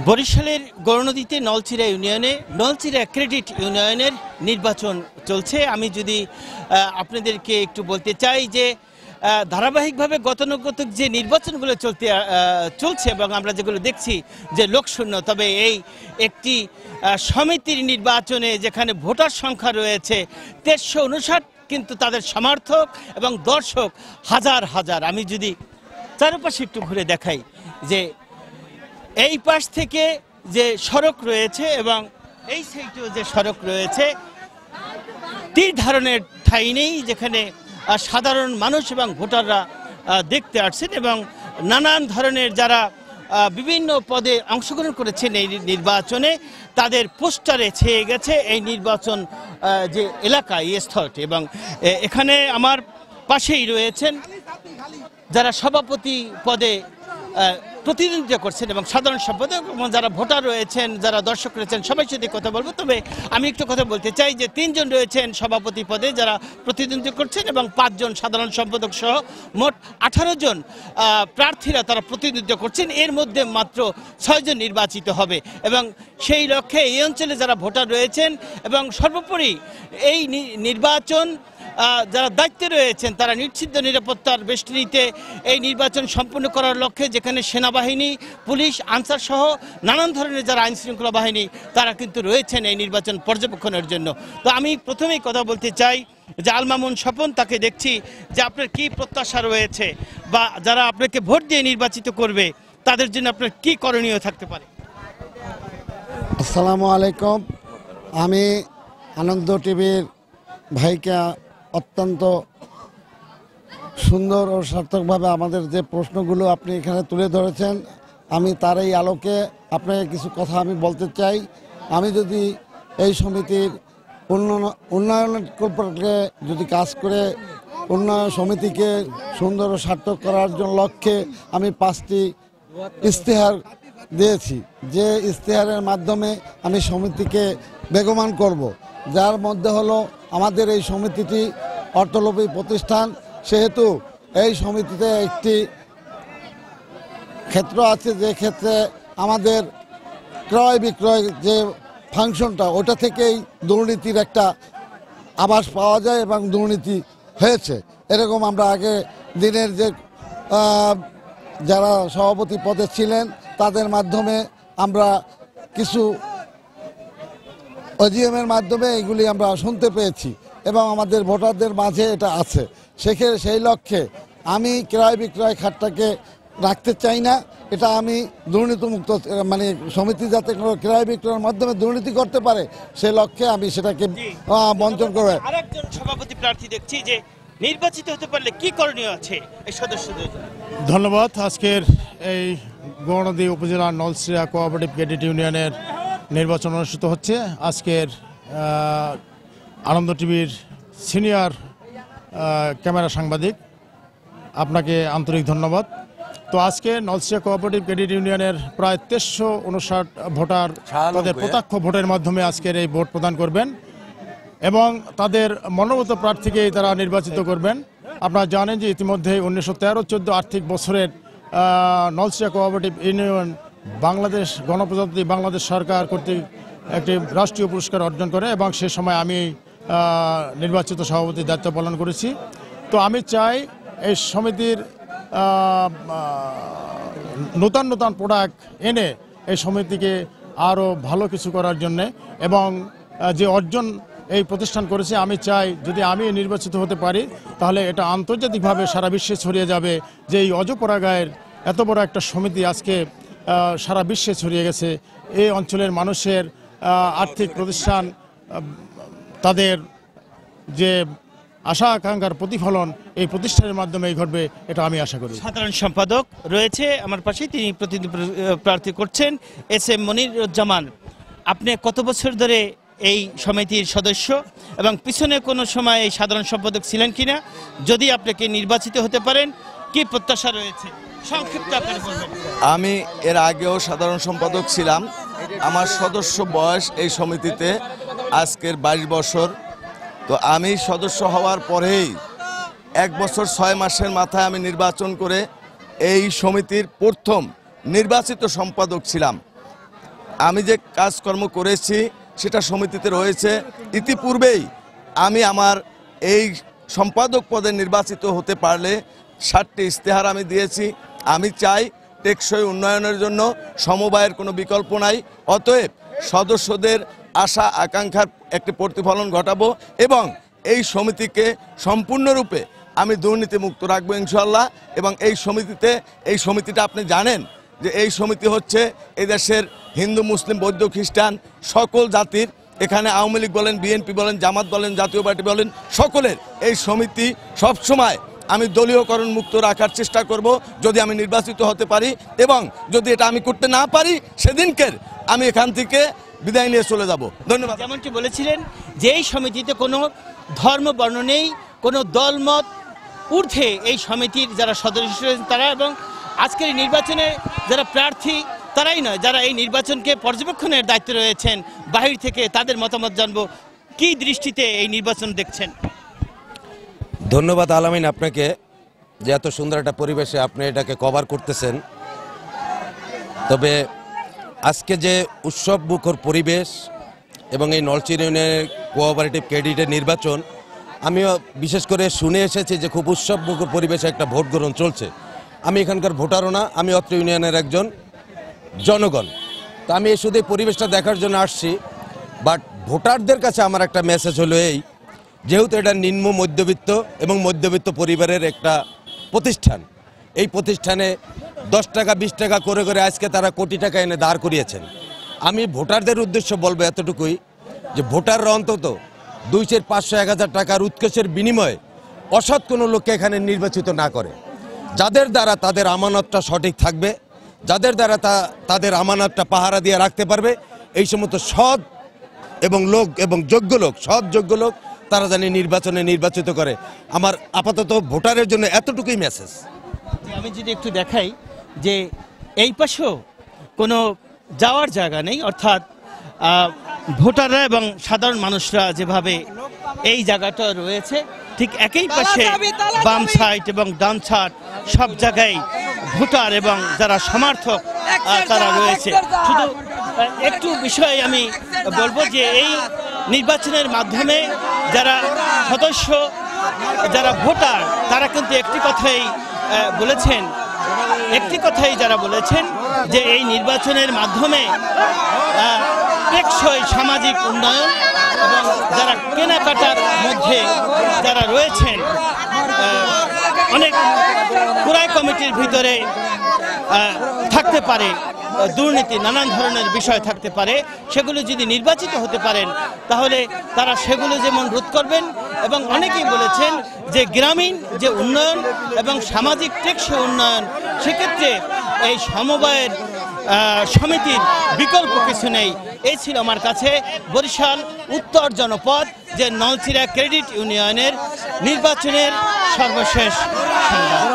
বরিশালের গৌরনদীতে নলছিড়া ইউনিয়নে নলছিড়া ক্রেডিট ইউনিয়নের নির্বাচন চলছে। আমি যদি আপনাদেরকে একটু বলতে চাই যে ধারাবাহিকভাবে গতানুগতিক যে নির্বাচনগুলো চলছে এবং আমরা যেগুলো দেখছি যে লোকশূন্য, তবে এই একটি সমিতির নির্বাচনে যেখানে ভোটার সংখ্যা রয়েছে 1359, কিন্তু তাদের সমর্থক এবং দর্শক হাজার হাজার। আমি যদি চারপাশে একটু ঘুরে দেখাই যে এই পাশ থেকে যে সড়ক রয়েছে এবং এই সাইডেও যে সড়ক রয়েছে, তীর ধারণের ঠাঁই নেই, যেখানে সাধারণ মানুষ এবং ভোটাররা দেখতে আসছেন এবং নানান ধরনের যারা বিভিন্ন পদে অংশগ্রহণ করেছেন এই নির্বাচনে তাদের পোস্টারে ছেয়ে গেছে এই নির্বাচন যে এলাকা, এই স্থলটি। এবং এখানে আমার পাশেই রয়েছেন যারা সভাপতি পদে প্রতিদ্বন্দ্বিতা করছেন এবং সাধারণ সম্পাদক এবং যারা ভোটার রয়েছেন, যারা দর্শক রয়েছেন, সবাই সাথে কথা বলবো। তবে আমি একটু কথা বলতে চাই যে 3 জন রয়েছেন সভাপতি পদে যারা প্রতিদ্বন্দ্বিতা করছেন এবং 5 জন সাধারণ সম্পাদক সহ মোট 18 জন প্রার্থীরা তারা প্রতিদ্বন্দ্বিতা করছেন। এর মধ্যে মাত্র 6 জন নির্বাচিত হবে এবং সেই লক্ষ্যে এই অঞ্চলে যারা ভোটার রয়েছেন এবং সর্বোপরি এই নির্বাচন যারা দায়িত্বে রয়েছেন তারা নিশ্চিত নিরাপত্তার বেষ্টনীতে এই নির্বাচন সম্পন্ন করার লক্ষ্যে, যেখানে সেনাবাহিনী, পুলিশ, আনসার সহ নানান ধরনের যারা আইনশৃঙ্খলা বাহিনী তারা কিন্তু রয়েছেন এই নির্বাচন পর্যবেক্ষণের জন্য। তো আমি প্রথমেই কথা বলতে চাই যে আল মামুন স্বপন, তাকে দেখছি যে আপনার কি প্রত্যাশা রয়েছে বা যারা আপনাকে ভোট দিয়ে নির্বাচিত করবে তাদের জন্য আপনার কি করণীয় থাকতে পারে? আসসালামু আলাইকুম। আমি আনন্দ টিভির ভাইকে অত্যন্ত সুন্দর ও সার্থকভাবে আমাদের যে প্রশ্নগুলো আপনি এখানে তুলে ধরেছেন, আমি তার এই আলোকে আপনাকে কিছু কথা আমি বলতে চাই। আমি যদি এই সমিতির উন্নয়নের সম্পর্কে যদি কাজ করে উন্নয়ন সমিতিকে সুন্দর ও সার্থক করার জন্য লক্ষ্যে আমি 5টি ইশতেহার দিয়েছি, যে ইশতেহারের মাধ্যমে আমি সমিতিকে বেগমান করব। যার মধ্যে হলো আমাদের এই সমিতিটি অর্থলোভী প্রতিষ্ঠান, সেহেতু এই সমিতিতে একটি ক্ষেত্র আছে যে ক্ষেত্রে আমাদের ক্রয় বিক্রয় যে ফাংশনটা, ওটা থেকেই দুর্নীতির একটা আভাস পাওয়া যায় এবং দুর্নীতি হয়েছে। এরকম আমরা আগে দিনের যে যারা সভাপতি পদে ছিলেন তাদের মাধ্যমে আমরা কিছু অজিএমের মাধ্যমে এগুলি আমরা শুনতে পেয়েছি এবং আমাদের ভোটারদের মাঝে এটা আছে। সেই লক্ষ্যে আমি ক্রয় বিক্রয় খাতটাকে রাখতে চাই না। এটা আমি দুর্নীতিমুক্ত, মানে সমিতি যাতে ক্রয় বিক্রয়ের মাধ্যমে দুর্নীতি করতে পারে সে লক্ষ্যে আমি সেটাকে বঞ্চন করব। আরেকজন সভাপতি প্রার্থী দেখছি যে নির্বাচিত হতে পারলে কি করণীয় আছে এই সদস্যদের? ধন্যবাদ। আজকের এই গৌরনদী উপজেলার নলছিড়া কোঅপারেটিভ ক্রেডিট ইউনিয়নের নির্বাচন অনুষ্ঠিত হচ্ছে। আজকের আনন্দ টিভির সিনিয়র ক্যামেরা সাংবাদিক, আপনাকে আন্তরিক ধন্যবাদ। তো আজকে নলছিড়া কোঅপারেটিভ ক্রেডিট ইউনিয়নের প্রায় 1359 ভোটার তাদের প্রত্যক্ষ ভোটের মাধ্যমে আজকের এই ভোট প্রদান করবেন এবং তাদের মনোনীত প্রার্থীকেই তারা নির্বাচিত করবেন। আপনারা জানেন যে ইতিমধ্যে 1913-14 আর্থিক বছরের নলছিড়া কোঅপারেটিভ ইউনিয়ন বাংলাদেশ গণপ্রজাতন্ত্রী বাংলাদেশ সরকার কর্তৃক একটি রাষ্ট্রীয় পুরস্কার অর্জন করে এবং সে সময় আমি নির্বাচিত সভাপতির দায়িত্ব পালন করেছি। তো আমি চাই এই সমিতির নূতন নূতন প্রোডাক্ট এনে এই সমিতিকে আরও ভালো কিছু করার জন্যে এবং যে অর্জন এই প্রতিষ্ঠান করেছে, আমি চাই যদি আমি নির্বাচিত হতে পারি তাহলে এটা আন্তর্জাতিকভাবে সারা বিশ্বে ছড়িয়ে যাবে যে এই অজপরাগায়ের এত বড় একটা সমিতি আজকে সারা বিশ্বে ছড়িয়ে গেছে। এই অঞ্চলের মানুষের আর্থিক প্রতিষ্ঠান, তাদের যে আশা আকাঙ্ক্ষার প্রতিফলন এই প্রতিষ্ঠানের মাধ্যমেই ঘটবে, এটা আমি আশা করি। সাধারণ সম্পাদক রয়েছে আমার পাশে, তিনি প্রতিদ্বন্দ্বী প্রার্থী করছেন SM মনিরুজ্জামান। আপনি কত বছর ধরে এই সমিতির সদস্য এবং পিছনে কোনো সময় এই সাধারণ সম্পাদক ছিলেন কিনা? যদি আপনাকে নির্বাচিত হতে পারেন কি প্রত্যাশা রয়েছে সংক্ষিপ্ত আকারে বলবেন। আমি এর আগেও সাধারণ সম্পাদক ছিলাম। আমার সদস্য বয়স এই সমিতিতে আজকের 22 বছর। তো আমি সদস্য হওয়ার পরেই 1 বছর 6 মাসের মাথায় আমি নির্বাচন করে এই সমিতির প্রথম নির্বাচিত সম্পাদক ছিলাম। আমি যে কাজকর্ম করেছি সেটা সমিতিতে রয়েছে। ইতিপূর্বেই আমি আমার এই সম্পাদক পদে নির্বাচিত হতে পারলে 7টি ইশতেহার আমি দিয়েছি। আমি চাই টেকসই উন্নয়নের জন্য সমবায়ের কোনো বিকল্প নাই, অতএব সদস্যদের আশা আকাঙ্ক্ষার একটি প্রতিফলন ঘটাবো এবং এই সমিতিকে সম্পূর্ণরূপে আমি দুর্নীতিমুক্ত রাখবো ইনশাল্লাহ। এবং এই সমিতিটা আপনি জানেন যে এই সমিতি হচ্ছে এই দেশের হিন্দু, মুসলিম, বৌদ্ধ, খ্রিস্টান সকল জাতির, এখানে আওয়ামী লীগ বলেন, বিএনপি বলেন, জামাত বলেন, জাতীয় পার্টি বলেন, সকলের এই সমিতি সবসময় আমি দলীয়করণ মুক্ত রাখার চেষ্টা করব যদি আমি নির্বাচিত হতে পারি। এবং যদি এটা আমি করতে না পারি সেদিনকের আমি এখান থেকে বিদায় নিয়ে চলে যাব। ধন্যবাদ। যেমনটি বলেছিলেন যে এই সমিতিতে কোনো ধর্ম বর্ণ নেই, কোনো দলমত ঊর্ধ্বে এই সমিতির যারা সদস্য রয়েছেন তারা, এবং আজকের এই নির্বাচনে যারা প্রার্থী তারাই নয়, যারা এই নির্বাচনকে পর্যবেক্ষণের দায়িত্বে রয়েছেন বাহির থেকে, তাদের মতামত জানবো। কি দৃষ্টিতে এই নির্বাচন দেখছেন? ধন্যবাদ আলামিন আপনাকে, যে এত সুন্দর একটা পরিবেশে আপনি এটাকে কভার করতেছেন। তবে আজকে যে উৎসব মুখর পরিবেশ এবং এই নলছির ইউনিয়নের কোঅপারেটিভ ক্রেডিটের নির্বাচন, আমিও বিশেষ করে শুনে এসেছি যে খুব উৎসব মুখর পরিবেশে একটা ভোট গ্রহণ চলছে। আমি এখানকার ভোটারও না, আমি অত্র ইউনিয়নের একজন জনগণ। তো আমি শুধু এই পরিবেশটা দেখার জন্য আসছি। বাট ভোটারদের কাছে আমার একটা মেসেজ হলো এই, যেহেতু এটা নিম্ন মধ্যবিত্ত এবং মধ্যবিত্ত পরিবারের একটা প্রতিষ্ঠান, এই প্রতিষ্ঠানে 10 টাকা 20 টাকা করে করে আজকে তারা কোটি টাকা এনে দাঁড় করিয়েছেন। আমি ভোটারদের উদ্দেশ্য বলবো এতটুকুই, যে ভোটাররা অন্তত 200, 500, 1000 টাকার উৎকোচের বিনিময়ে অসৎ কোনো লোককে এখানে নির্বাচিত না করে। যাদের দ্বারা তাদের আমানতটা সঠিক থাকবে, যাদের দ্বারা তাদের আমানতটা পাহারা দিয়ে রাখতে পারবে, এই সমস্ত সৎ এবং লোক এবং যোগ্য লোক, সৎ যোগ্য লোক তারা জানি নির্বাচনে নির্বাচিত করে। আমার আপাতত ভোটারের জন্য এতটুকুই মেসেজ। আমি যদি একটু দেখাই যে এই পাশেও কোনো যাওয়ার জায়গা নেই, অর্থাৎ ভোটাররা এবং সাধারণ মানুষরা যেভাবে এই জায়গাটা রয়েছে ঠিক একই পাশে বাম সাইড এবং ডান সাইড সব জায়গায় ভোটার এবং যারা সমর্থক তারা রয়েছে। শুধু একটু বিষয় আমি বলবো যে এই নির্বাচনের মাধ্যমে যারা সদস্য, যারা ভোটার, তারা কিন্তু একটি কথাই বলেছেন যে এই নির্বাচনের মাধ্যমে টেকসই সামাজিক উন্নয়ন এবং যারা কেনাকাটার মধ্যে যারা রয়েছেন, অনেক ক্রয় কমিটির ভিতরে থাকতে পারে দুর্নীতি, নানান ধরনের বিষয় থাকতে পারে, সেগুলো যদি নির্বাচিত হতে পারেন তাহলে তারা সেগুলো যেমন রোধ করবেন। এবং অনেকেই বলেছেন যে গ্রামীণ যে উন্নয়ন এবং সামাজিক টেকসই উন্নয়ন, সেক্ষেত্রে এই সমবায়ের সমিতির বিকল্প কিছু নেই। এই ছিল আমার কাছে বরিশাল উত্তর জনপদ যে নলছিরা ক্রেডিট ইউনিয়নের নির্বাচনের সর্বশেষ সংবাদ।